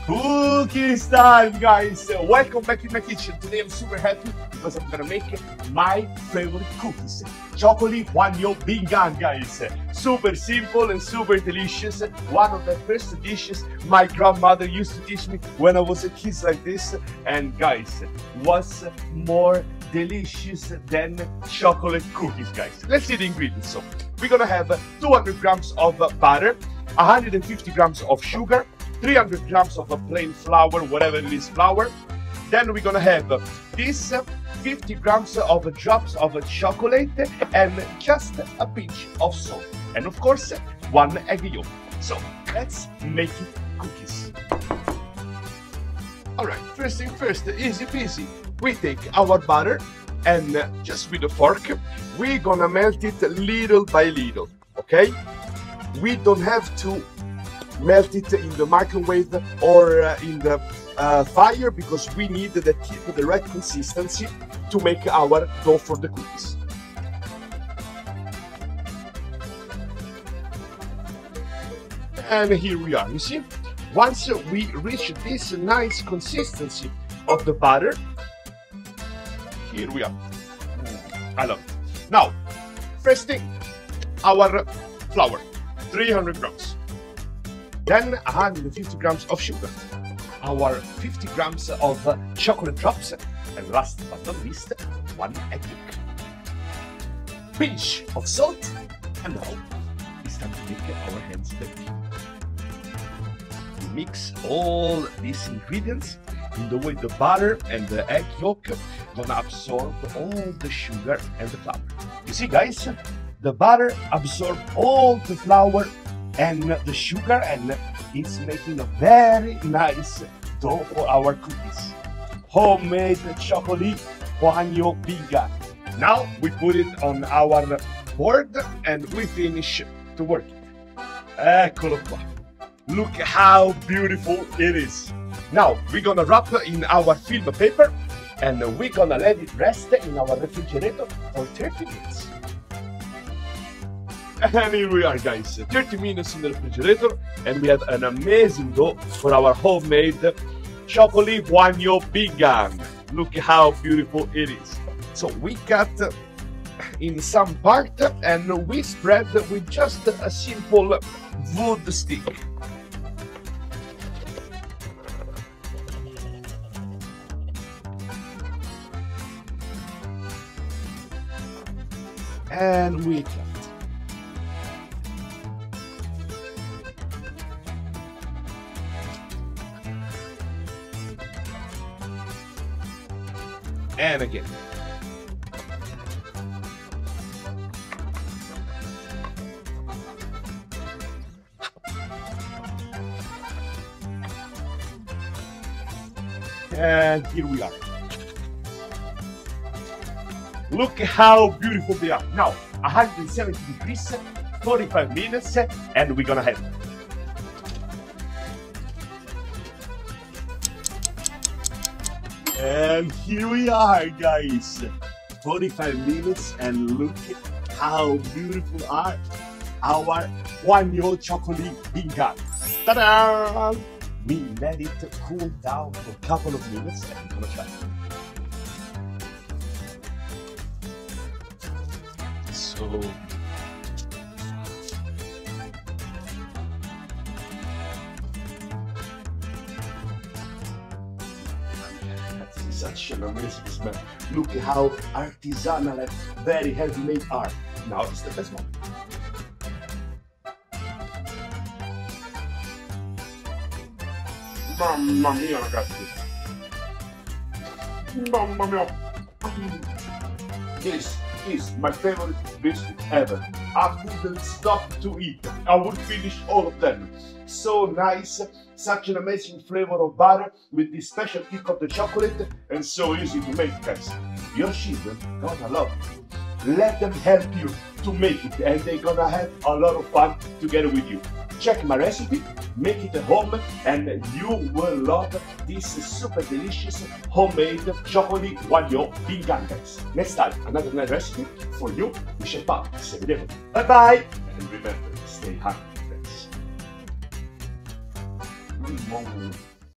Cookies time, guys! Welcome back in my kitchen. Today I'm super happy because I'm gonna make my favorite cookies. Chocolate黄油饼干, guys. Super simple and super delicious. One of the first dishes my grandmother used to teach me when I was a kid like this. And guys, what's more delicious than chocolate cookies, guys? Let's see the ingredients. So we're gonna have 200 grams of butter, 150 grams of sugar, 300 grams of a plain flour, whatever it is flour. Then we're gonna have this 50 grams of drops of chocolate and just a pinch of salt. And of course, 1 egg yolk. So let's make it cookies. Alright, first thing first, easy peasy. We take our butter and just with a fork, we're gonna melt it little by little, okay? We don't have to melt it in the microwave or in the fire because we need to keep the right consistency to make our dough for the cookies. And here we are, you see? Once we reach this nice consistency of the butter, here we are. I love it. Now, first thing, our flour, 300 grams. Then 150 grams of sugar, our 50 grams of chocolate drops, and last but not least, 1 egg yolk. Pinch of salt, and now it's time to make our hands dirty. Mix all these ingredients in the way the butter and the egg yolk gonna absorb all the sugar and the flour. You see, guys, the butter absorbs all the flour and the sugar, and it's making a very nice dough for our cookies. Homemade chocolate黄油饼干. Now we put it on our board and we finish to work it. Eccolo qua. Look how beautiful it is. Now we're gonna wrap in our film paper and we're gonna let it rest in our refrigerator for 30 minutes. And here we are, guys, 30 minutes in the refrigerator, and we have an amazing dough for our homemade chocolate黄油饼干. Look how beautiful it is. So we cut in some part and we spread with just a simple wood stick. And we cut. And again. And here we are. Look how beautiful they are. Now, 170 degrees, 45 minutes, and we're gonna have it. And here we are, guys. 45 minutes, and look how beautiful are our黄油chocolate饼干. Ta-da! We let it cool down for a couple of minutes, and we're gonna try it. So such an amazing smell. Look how artisanal and very handmade are. Now it's the best moment. Mamma mia, ragazzi. Mamma mia. This is my favorite biscuit ever. I couldn't stop to eat. I would finish all of them. So nice, such an amazing flavor of butter with this special kick of the chocolate, and so easy to make, guys. Your children gonna love it. Let them help you to make it, and they're gonna have a lot of fun together with you. Check my recipe, make it at home, and you will love this super delicious homemade chocolate黄油饼干, guys. Next time, another nice recipe for you. We shall back. Bye bye. And remember, stay hungry, friends.